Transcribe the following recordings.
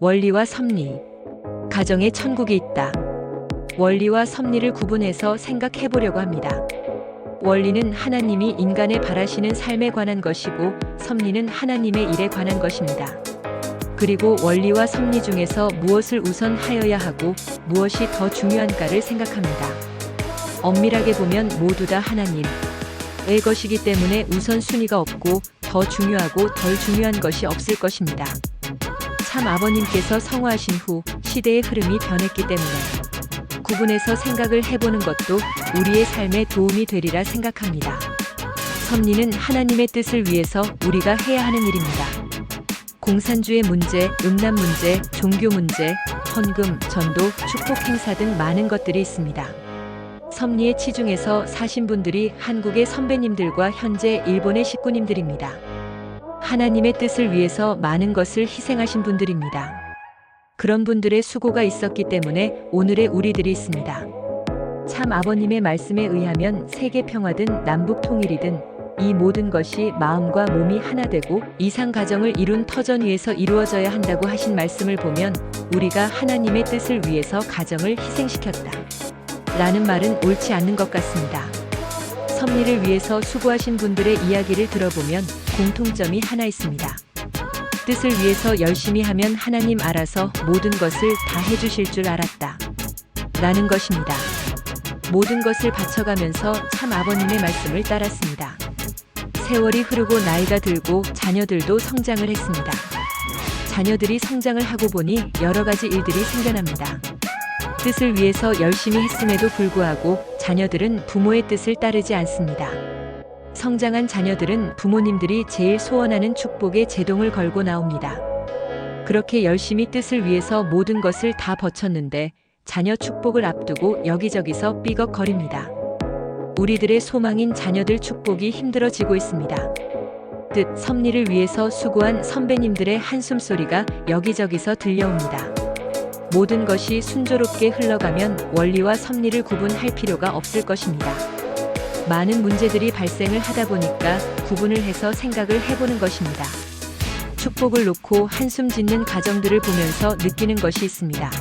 원리와 섭리. 가정에 천국이 있다. 원리와 섭리를 구분해서 생각해 보려고 합니다. 원리는 하나님이 인간에 바라시는 삶에 관한 것이고, 섭리는 하나님의 일에 관한 것입니다. 그리고 원리와 섭리 중에서 무엇을 우선하여야 하고 무엇이 더 중요한가를 생각합니다. 엄밀하게 보면 모두 다 하나님의 것이기 때문에 우선순위가 없고 더 중요하고 덜 중요한 것이 없을 것입니다. 참 아버님께서 성화하신 후 시대의 흐름이 변했기 때문에 구분해서 생각을 해보는 것도 우리의 삶에 도움이 되리라 생각합니다. 섭리는 하나님의 뜻을 위해서 우리가 해야 하는 일입니다. 공산주의 문제, 음란 문제, 종교 문제, 헌금, 전도, 축복 행사 등 많은 것들이 있습니다. 섭리에 치중해서 사신 분들이 한국의 선배님들과 현재 일본의 식구님들입니다. 하나님의 뜻을 위해서 많은 것을 희생하신 분들입니다. 그런 분들의 수고가 있었기 때문에 오늘의 우리들이 있습니다. 참 아버님의 말씀에 의하면 세계 평화든 남북 통일이든 이 모든 것이 마음과 몸이 하나 되고 이상 가정을 이룬 터전 위에서 이루어져야 한다고 하신 말씀을 보면 우리가 하나님의 뜻을 위해서 가정을 희생시켰다 라는 말은 옳지 않는 것 같습니다. 섭리를 위해서 수고하신 분들의 이야기를 들어보면 공통점이 하나 있습니다. 뜻을 위해서 열심히 하면 하나님 알아서 모든 것을 다 해주실 줄 알았다 라는 것입니다. 모든 것을 바쳐가면서 참 아버님의 말씀을 따랐습니다. 세월이 흐르고 나이가 들고 자녀들도 성장을 했습니다. 자녀들이 성장을 하고 보니 여러 가지 일들이 생겨납니다. 뜻을 위해서 열심히 했음에도 불구하고 자녀들은 부모의 뜻을 따르지 않습니다. 성장한 자녀들은 부모님들이 제일 소원하는 축복에 제동을 걸고 나옵니다. 그렇게 열심히 뜻을 위해서 모든 것을 다 버쳤는데 자녀 축복을 앞두고 여기저기서 삐걱거립니다. 우리들의 소망인 자녀들 축복이 힘들어지고 있습니다. 뜻, 섭리를 위해서 수고한 선배님들의 한숨소리가 여기저기서 들려옵니다. 모든 것이 순조롭게 흘러가면 원리와 섭리를 구분할 필요가 없을 것입니다. 많은 문제들이 발생을 하다 보니까 구분을 해서 생각을 해보는 것입니다. 축복을 놓고 한숨 짓는 가정들을 보면서 느끼는 것이 있습니다.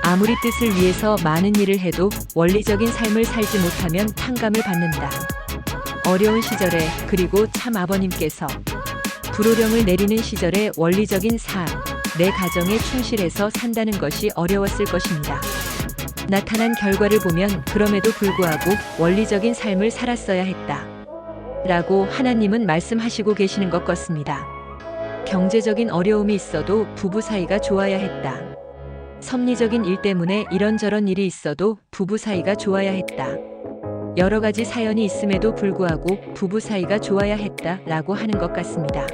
아무리 뜻을 위해서 많은 일을 해도 원리적인 삶을 살지 못하면 탕감을 받는다. 어려운 시절에 그리고 참 아버님께서 불호령을 내리는 시절에 원리적인 삶, 내 가정에 충실해서 산다는 것이 어려웠을 것입니다. 나타난 결과를 보면 그럼에도 불구하고 원리적인 삶을 살았어야 했다 라고 하나님은 말씀하시고 계시는 것 같습니다. 경제적인 어려움이 있어도 부부 사이가 좋아야 했다. 섭리적인 일 때문에 이런저런 일이 있어도 부부 사이가 좋아야 했다. 여러 가지 사연이 있음에도 불구하고 부부 사이가 좋아야 했다 라고 하는 것 같습니다.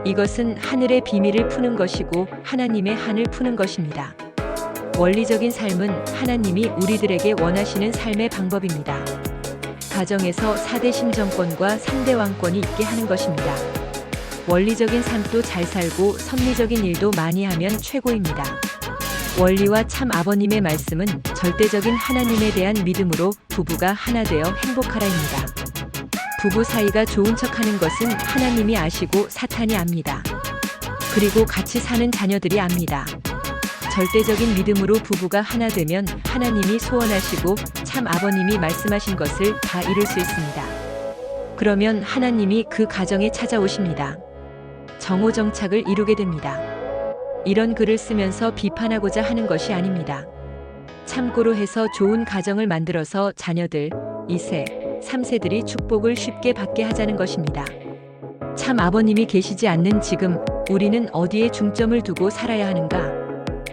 이것은 하늘의 비밀을 푸는 것이고 하나님의 한을 푸는 것입니다. 원리적인 삶은 하나님이 우리들에게 원하시는 삶의 방법입니다. 가정에서 4대 심정권과 3대 왕권이 있게 하는 것입니다. 원리적인 삶도 잘 살고 섭리적인 일도 많이 하면 최고입니다. 원리와 참 아버님의 말씀은 절대적인 하나님에 대한 믿음으로 부부가 하나 되어 행복하라입니다. 부부 사이가 좋은 척하는 것은 하나님이 아시고 사탄이 압니다. 그리고 같이 사는 자녀들이 압니다. 절대적인 믿음으로 부부가 하나 되면 하나님이 소원하시고 참 아버님이 말씀하신 것을 다 이룰 수 있습니다. 그러면 하나님이 그 가정에 찾아오십니다. 정오정착을 이루게 됩니다. 이런 글을 쓰면서 비판하고자 하는 것이 아닙니다. 참고로 해서 좋은 가정을 만들어서 자녀들 2세, 3세들이 축복을 쉽게 받게 하자는 것입니다. 참 아버님이 계시지 않는 지금 우리는 어디에 중점을 두고 살아야 하는가?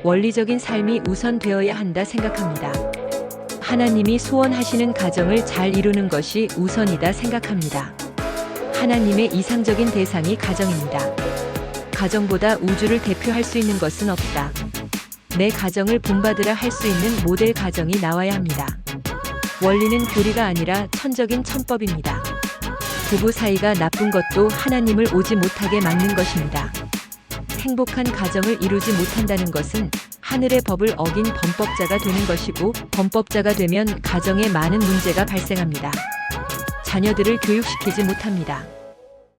원리적인 삶이 우선되어야 한다 생각합니다. 하나님이 소원하시는 가정을 잘 이루는 것이 우선이다 생각합니다. 하나님의 이상적인 대상이 가정입니다. 가정보다 우주를 대표할 수 있는 것은 없다. 내 가정을 본받으라 할 수 있는 모델 가정이 나와야 합니다. 원리는 교리가 아니라 천적인 천법입니다. 부부 사이가 나쁜 것도 하나님을 오지 못하게 막는 것입니다. 행복한 가정을 이루지 못한다는 것은 하늘의 법을 어긴 범법자가 되는 것이고, 범법자가 되면 가정에 많은 문제가 발생합니다. 자녀들을 교육시키지 못합니다.